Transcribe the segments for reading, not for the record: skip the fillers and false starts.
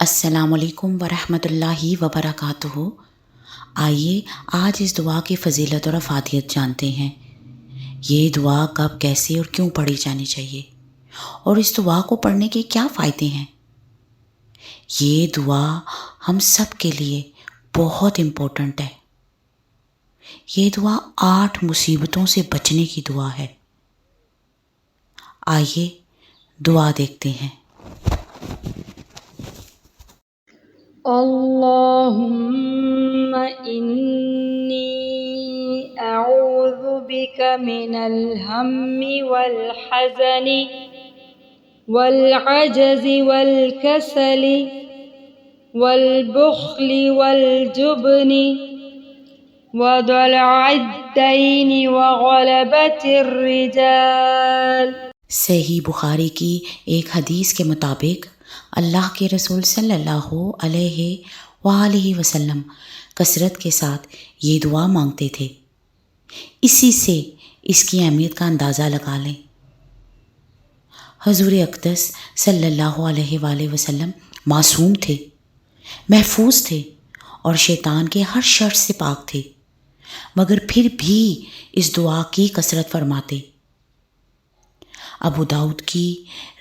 السلام علیکم ورحمۃ اللہ وبرکاتہ۔ آئیے آج اس دعا کی فضیلت اور افادیت جانتے ہیں۔ یہ دعا کب، کیسے اور کیوں پڑھی جانی چاہیے، اور اس دعا کو پڑھنے کے کیا فائدے ہیں۔ یہ دعا ہم سب کے لیے بہت امپورٹنٹ ہے۔ یہ دعا 8 مصیبتوں سے بچنے کی دعا ہے۔ آئیے دعا دیکھتے ہیں۔ اللهم إني أعوذ بك من الهم والحزن والعجز والكسل والبخل والجبن وضلع الدين وغلبة الرجال۔ صحیح بخاری کی ایک حدیث کے مطابق اللہ کے رسول صلی اللہ علیہ وآلہ وسلم کثرت کے ساتھ یہ دعا مانگتے تھے۔ اسی سے اس کی اہمیت کا اندازہ لگا لیں۔ حضور اقدس صلی اللہ علیہ وآلہ وسلم معصوم تھے، محفوظ تھے اور شیطان کے ہر شر سے پاک تھے، مگر پھر بھی اس دعا کی کثرت فرماتے۔ ابو داؤد کی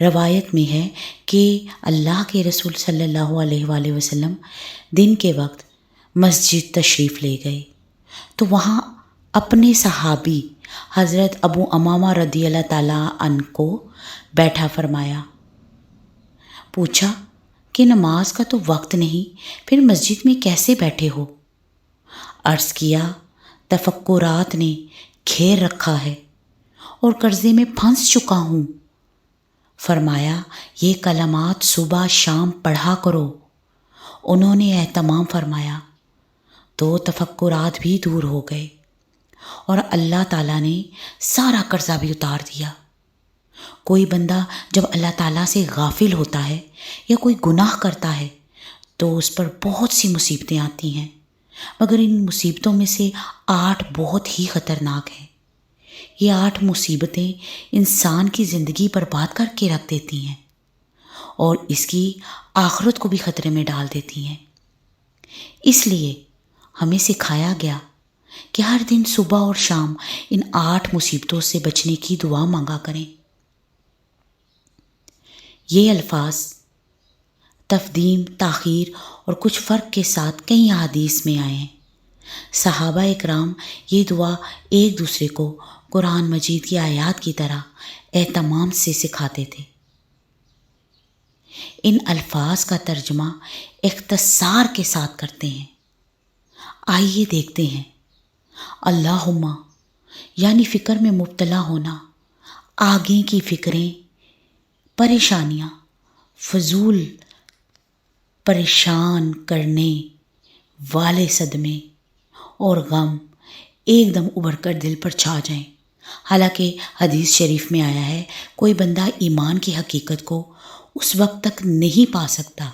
روایت میں ہے کہ اللہ کے رسول صلی اللہ علیہ وآلہ وسلم دن کے وقت مسجد تشریف لے گئے تو وہاں اپنے صحابی حضرت ابو امامہ رضی اللہ تعالیٰ عنہ کو بیٹھا فرمایا۔ پوچھا کہ نماز کا تو وقت نہیں، پھر مسجد میں کیسے بیٹھے ہو؟ عرض کیا تفکرات نے گھیر رکھا ہے اور قرضے میں پھنس چکا ہوں۔ فرمایا یہ کلمات صبح شام پڑھا کرو۔ انہوں نے اہتمام فرمایا تو تفکرات بھی دور ہو گئے اور اللہ تعالیٰ نے سارا قرضہ بھی اتار دیا۔ کوئی بندہ جب اللہ تعالیٰ سے غافل ہوتا ہے یا کوئی گناہ کرتا ہے تو اس پر بہت سی مصیبتیں آتی ہیں، مگر ان مصیبتوں میں سے 8 بہت ہی خطرناک ہیں۔ یہ 8 مصیبتیں انسان کی زندگی برباد کر کے رکھ دیتی ہیں اور اس کی آخرت کو بھی خطرے میں ڈال دیتی ہیں۔ اس لیے ہمیں سکھایا گیا کہ ہر دن صبح اور شام ان 8 مصیبتوں سے بچنے کی دعا مانگا کریں۔ یہ الفاظ تقدیم، تاخیر اور کچھ فرق کے ساتھ کئی احادیث میں آئے ہیں۔ صحابہ اکرام یہ دعا ایک دوسرے کو قرآن مجید کی آیات کی طرح اہتمام سے سکھاتے تھے۔ ان الفاظ کا ترجمہ اختصار کے ساتھ کرتے ہیں۔ آئیے دیکھتے ہیں۔ اللہم یعنی فکر میں مبتلا ہونا، آگے کی فکریں، پریشانیاں، فضول پریشان کرنے والے صدمے اور غم ایک دم ابھر کر دل پر چھا جائیں۔ حالانکہ حدیث شریف میں آیا ہے کوئی بندہ ایمان کی حقیقت کو اس وقت تک نہیں پا سکتا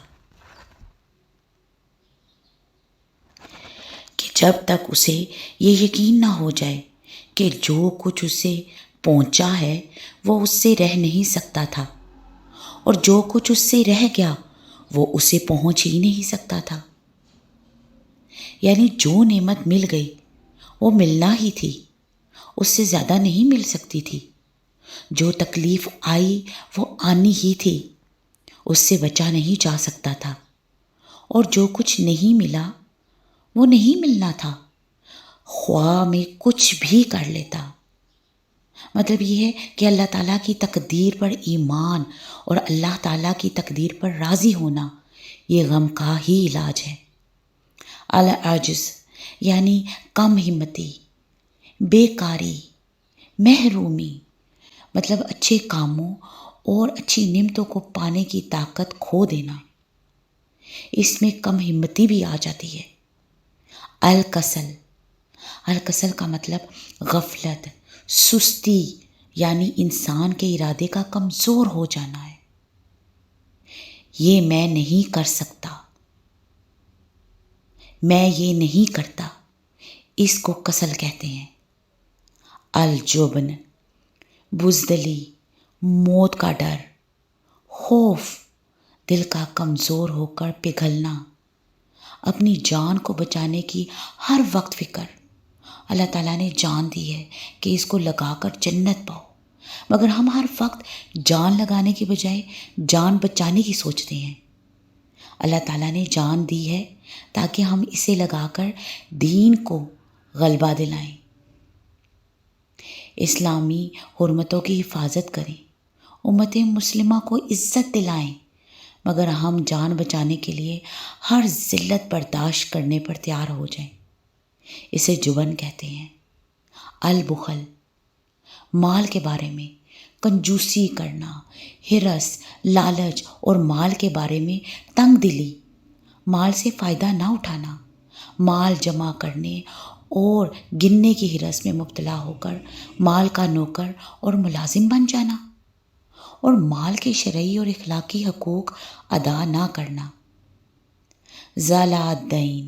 کہ جب تک اسے یہ یقین نہ ہو جائے کہ جو کچھ اسے پہنچا ہے وہ اس سے رہ نہیں سکتا تھا، اور جو کچھ اس سے رہ گیا وہ اسے پہنچ ہی نہیں سکتا تھا۔ یعنی جو نعمت مل گئی وہ ملنا ہی تھی، اس سے زیادہ نہیں مل سکتی تھی۔ جو تکلیف آئی وہ آنی ہی تھی، اس سے بچا نہیں جا سکتا تھا، اور جو کچھ نہیں ملا وہ نہیں ملنا تھا، خواہ میں کچھ بھی کر لیتا۔ مطلب یہ ہے کہ اللہ تعالیٰ کی تقدیر پر ایمان اور اللہ تعالیٰ کی تقدیر پر راضی ہونا یہ غم کا ہی علاج ہے۔ العاجز یعنی کم ہمتی، بیکاری، محرومی، مطلب اچھے کاموں اور اچھی نعمتوں کو پانے کی طاقت کھو دینا، اس میں کم ہمتی بھی آ جاتی ہے۔ الکسل، الکسل کا مطلب غفلت، سستی، یعنی انسان کے ارادے کا کمزور ہو جانا ہے۔ یہ میں نہیں کر سکتا، میں یہ نہیں کرتا، اس کو کسل کہتے ہیں۔ الجبن، بزدلی، موت کا ڈر، خوف، دل کا کمزور ہو کر پگھلنا، اپنی جان کو بچانے کی ہر وقت فکر۔ اللہ تعالیٰ نے جان دی ہے کہ اس کو لگا کر جنت پاؤ، مگر ہم ہر وقت جان لگانے کی بجائے جان بچانے کی سوچتے ہیں۔ اللہ تعالیٰ نے جان دی ہے تاکہ ہم اسے لگا کر دین کو غلبہ دلائیں، اسلامی حرمتوں کی حفاظت کریں، امت مسلمہ کو عزت دلائیں، مگر ہم جان بچانے کے لیے ہر ذلت برداشت کرنے پر تیار ہو جائیں۔ اسے جبن کہتے ہیں۔ البخل، مال کے بارے میں کنجوسی کرنا، ہرس، لالچ اور مال کے بارے میں تنگ دلی، مال سے فائدہ نہ اٹھانا، مال جمع کرنے اور گننے کی ہرس میں مبتلا ہو کر مال کا نوکر اور ملازم بن جانا، اور مال کے شرعی اور اخلاقی حقوق ادا نہ کرنا۔ زالات دین،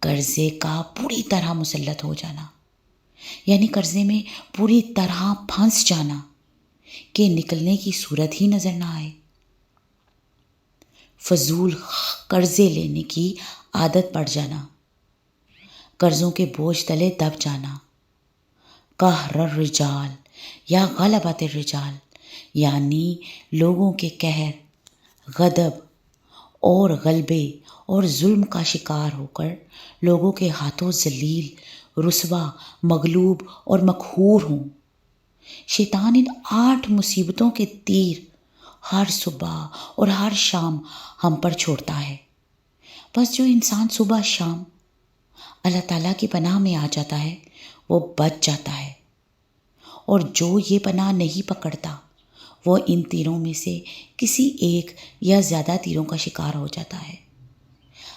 قرضے کا پوری طرح مسلط ہو جانا، یعنی قرضے میں پوری طرح پھنس جانا کہ نکلنے کی صورت ہی نظر نہ آئے۔ فضول قرضے لینے کی عادت پڑ جانا، قرضوں کے بوجھ تلے دب جانا۔ قہر الرجال یا غلبۃ الرجال، یعنی لوگوں کے قہر، غضب اور غلبے اور ظلم کا شکار ہو کر لوگوں کے ہاتھوں ذلیل، رسوا، مغلوب اور مقہور ہوں۔ شیطان ان 8 مصیبتوں کے تیر ہر صبح اور ہر شام ہم پر چھوڑتا ہے۔ بس جو انسان صبح شام اللہ تعالیٰ کی پناہ میں آ جاتا ہے وہ بچ جاتا ہے، اور جو یہ پناہ نہیں پکڑتا وہ ان تیروں میں سے کسی ایک یا زیادہ تیروں کا شکار ہو جاتا ہے۔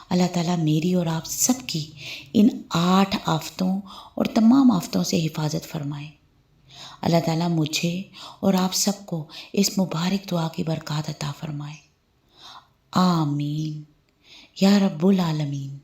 اللہ تعالیٰ میری اور آپ سب کی ان 8 آفتوں اور تمام آفتوں سے حفاظت فرمائے۔ اللہ تعالیٰ مجھے اور آپ سب کو اس مبارک دعا کی برکات عطا فرمائے۔ آمین یا رب العالمین۔